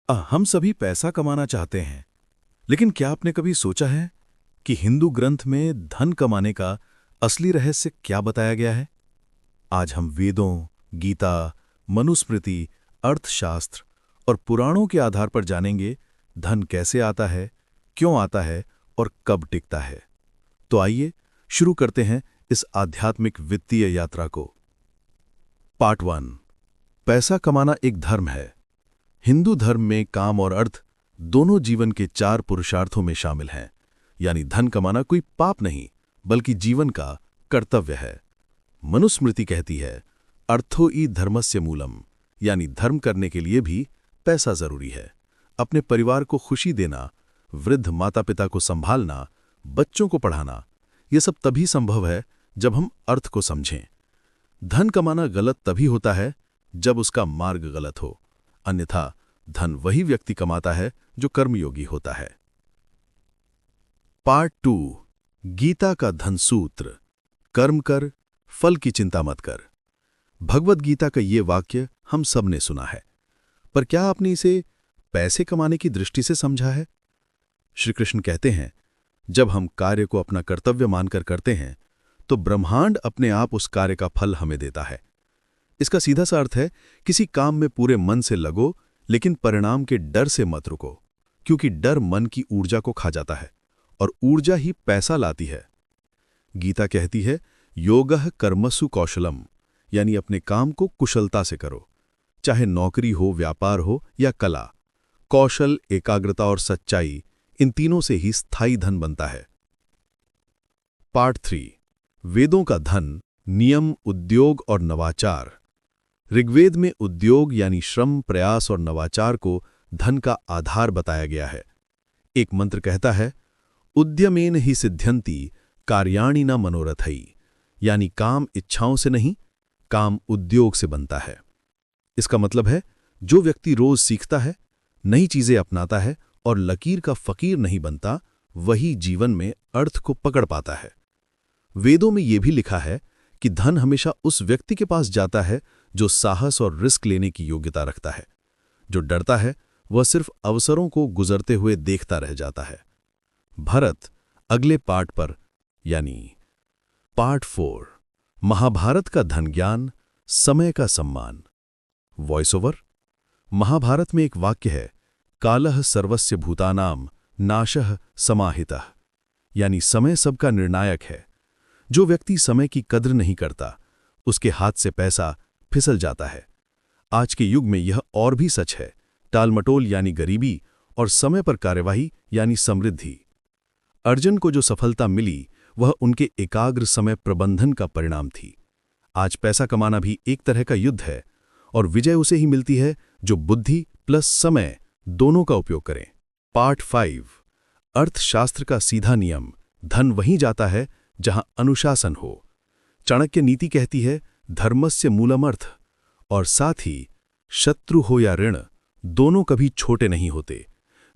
हम सभी पैसा कमाना चाहते हैं, लेकिन क्या आपने कभी सोचा है कि हिंदू ग्रंथ में धन कमाने का असली रहस्य क्या बताया गया है? आज हम वेदों, गीता, मनुस्मृति, अर्थशास्त्र और पुराणों के आधार पर जानेंगे धन कैसे आता है, क्यों आता है और कब टिकता है। तो आइए शुरू करते हैं इस आध्यात्मिक वित्तीय यात्रा को। पार्ट 1। पैसा कमाना एक धर्म है। हिंदू धर्म में काम और अर्थ दोनों जीवन के 4 पुरुषार्थों में शामिल हैं, यानी धन कमाना कोई पाप नहीं बल्कि जीवन का कर्तव्य है। मनुस्मृति कहती है, अर्थो ई धर्मस्य मूलम, यानी धर्म करने के लिए भी पैसा जरूरी है। अपने परिवार को खुशी देना, वृद्ध माता पिता को संभालना, बच्चों को पढ़ाना, ये सब तभी संभव है जब हम अर्थ को समझें। धन कमाना गलत तभी होता है जब उसका मार्ग गलत हो, अन्यथा धन वही व्यक्ति कमाता है जो कर्मयोगी होता है। पार्ट 2। गीता का धन सूत्र, कर्म कर, फल की चिंता मत कर। भगवद गीता का ये वाक्य हम सब ने सुना है, पर क्या आपने इसे पैसे कमाने की दृष्टि से समझा है? श्री कृष्ण कहते हैं, जब हम कार्य को अपना कर्तव्य मानकर करते हैं तो ब्रह्मांड अपने आप उस कार्य का फल हमें देता है। इसका सीधा सा अर्थ है, किसी काम में पूरे मन से लगो, लेकिन परिणाम के डर से मत रुको, क्योंकि डर मन की ऊर्जा को खा जाता है और ऊर्जा ही पैसा लाती है। गीता कहती है, योगः कर्मसु कौशलम, यानी अपने काम को कुशलता से करो, चाहे नौकरी हो, व्यापार हो या कला। कौशल, एकाग्रता और सच्चाई, इन तीनों से ही स्थायी धन बनता है। पार्ट 3। वेदों का धन, नियम, उद्योग और नवाचार। ऋग्वेद में उद्योग यानी श्रम, प्रयास और नवाचार को धन का आधार बताया गया है। एक मंत्र कहता है, उद्यमेन ही सिद्ध्यन्ति कार्याणि न मनोरथै, यानी काम इच्छाओं से नहीं, काम उद्योग से बनता है। इसका मतलब है, जो व्यक्ति रोज सीखता है, नई चीजें अपनाता है और लकीर का फकीर नहीं बनता, वही जीवन में अर्थ को पकड़ पाता है। वेदों में यह भी लिखा है कि धन हमेशा उस व्यक्ति के पास जाता है जो साहस और रिस्क लेने की योग्यता रखता है। जो डरता है वह सिर्फ अवसरों को गुजरते हुए देखता रह जाता है। भरत अगले पार्ट पर, यानी पार्ट 4, महाभारत का धन ज्ञान, समय का सम्मान। Voice over. महाभारत में एक वाक्य है, कालः सर्वस्य भूतानाम नाशः समाहितः, यानी समय सबका निर्णायक है। जो व्यक्ति समय की कद्र नहीं करता, उसके हाथ से पैसा फिसल जाता है। आज के युग में यह और भी सच है। टालमटोल यानी गरीबी और समय पर कार्यवाही यानी समृद्धि। अर्जुन को जो सफलता मिली वह उनके एकाग्र समय प्रबंधन का परिणाम थी। आज पैसा कमाना भी एक तरह का युद्ध है, और विजय उसे ही मिलती है जो बुद्धि प्लस समय दोनों का उपयोग करे। पार्ट 5। अर्थशास्त्र का सीधा नियम, धन वहीं जाता है जहां अनुशासन हो। चाणक्य नीति कहती है, धर्मस्य मूलमर्थ, और साथ ही शत्रु हो या ऋण, दोनों कभी छोटे नहीं होते।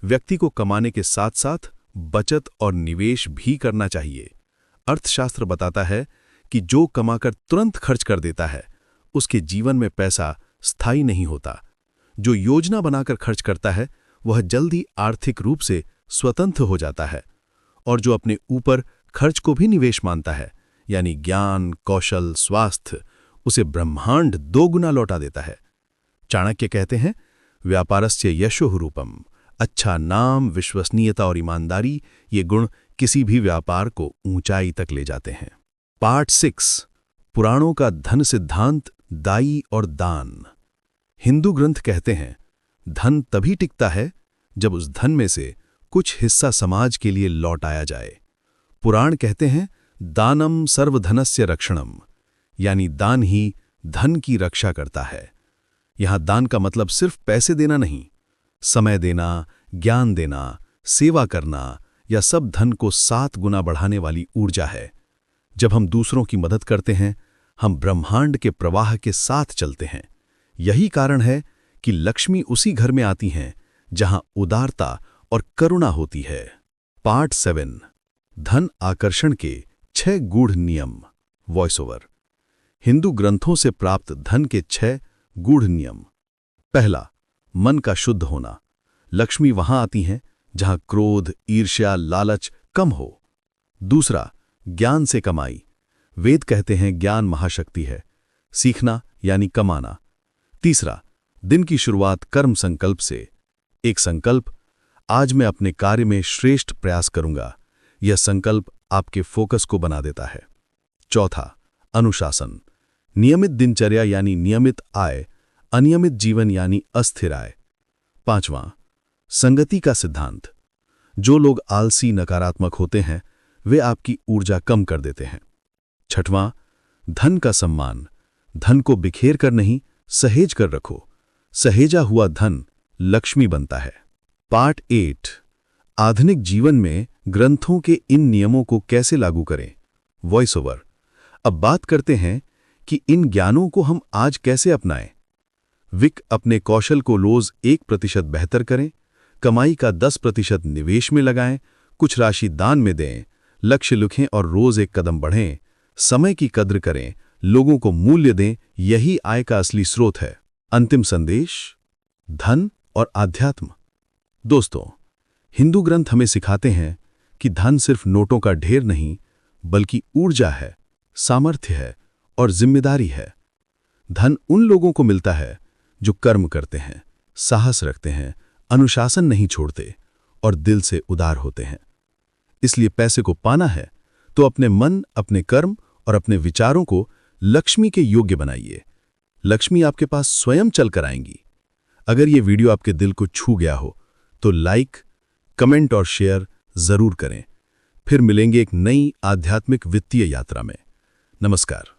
व्यक्ति को कमाने के साथ साथ बचत और निवेश भी करना चाहिए। अर्थशास्त्र बताता है कि जो कमाकर तुरंत खर्च कर देता है, उसके जीवन में पैसा स्थायी नहीं होता। जो योजना बनाकर खर्च करता है, वह जल्दी आर्थिक रूप से स्वतंत्र हो जाता है। और जो अपने ऊपर खर्च को भी निवेश मानता है, यानी ज्ञान, कौशल, स्वास्थ्य, उसे ब्रह्मांड 2 गुना लौटा देता है। चाणक्य कहते हैं, व्यापारस्य यशोः रूपम, अच्छा नाम, विश्वसनीयता और ईमानदारी, ये गुण किसी भी व्यापार को ऊंचाई तक ले जाते हैं। पार्ट 6। पुराणों का धन सिद्धांत, दाई और दान। हिंदू ग्रंथ कहते हैं, धन तभी टिकता है जब उस धन में से कुछ हिस्सा समाज के लिए लौटाया जाए। पुराण कहते हैं, दानम सर्वधनस्य रक्षणम, यानी दान ही धन की रक्षा करता है। यहां दान का मतलब सिर्फ पैसे देना नहीं, समय देना, ज्ञान देना, सेवा करना, यह सब धन को 7 गुना बढ़ाने वाली ऊर्जा है। जब हम दूसरों की मदद करते हैं, हम ब्रह्मांड के प्रवाह के साथ चलते हैं। यही कारण है कि लक्ष्मी उसी घर में आती हैं जहां उदारता और करुणा होती है। पार्ट 7। धन आकर्षण के 6 गूढ़ नियम। Voice over. हिंदू ग्रंथों से प्राप्त धन के 6 गूढ़ नियम। पहला, मन का शुद्ध होना। लक्ष्मी वहां आती हैं जहां क्रोध, ईर्ष्या, लालच कम हो। दूसरा, ज्ञान से कमाई। वेद कहते हैं ज्ञान महाशक्ति है, सीखना यानी कमाना। तीसरा, दिन की शुरुआत कर्म संकल्प से। एक संकल्प, आज मैं अपने कार्य में श्रेष्ठ प्रयास करूंगा। यह संकल्प आपके फोकस को बना देता है। चौथा, अनुशासन। नियमित दिनचर्या यानी नियमित आय, अनियमित जीवन यानी अस्थिर आय। पांचवां, संगति का सिद्धांत। जो लोग आलसी, नकारात्मक होते हैं वे आपकी ऊर्जा कम कर देते हैं। छठवां, धन का सम्मान। धन को बिखेर कर नहीं, सहेज कर रखो। सहेजा हुआ धन लक्ष्मी बनता है। पार्ट 8, आधुनिक जीवन में ग्रंथों के इन नियमों को कैसे लागू करें। Voice over. अब बात करते हैं कि इन ज्ञानों को हम आज कैसे अपनाएं। विक, अपने कौशल को रोज 1% बेहतर करें, कमाई का 10% निवेश में लगाएं, कुछ राशि दान में दें, लक्ष्य लिखें और रोज एक कदम बढ़ें, समय की कद्र करें, लोगों को मूल्य दें, यही आय का असली स्रोत है। अंतिम संदेश, धन और आध्यात्म। दोस्तों, हिंदू ग्रंथ हमें सिखाते हैं कि धन सिर्फ नोटों का ढेर नहीं, बल्कि ऊर्जा है, सामर्थ्य है और जिम्मेदारी है। धन उन लोगों को मिलता है जो कर्म करते हैं, साहस रखते हैं, अनुशासन नहीं छोड़ते और दिल से उदार होते हैं। इसलिए पैसे को पाना है तो अपने मन, अपने कर्म और अपने विचारों को लक्ष्मी के योग्य बनाइए। लक्ष्मी आपके पास स्वयं चलकर आएंगी। अगर ये वीडियो आपके दिल को छू गया हो तो लाइक, कमेंट और शेयर जरूर करें। फिर मिलेंगे एक नई आध्यात्मिक वित्तीय यात्रा में। नमस्कार।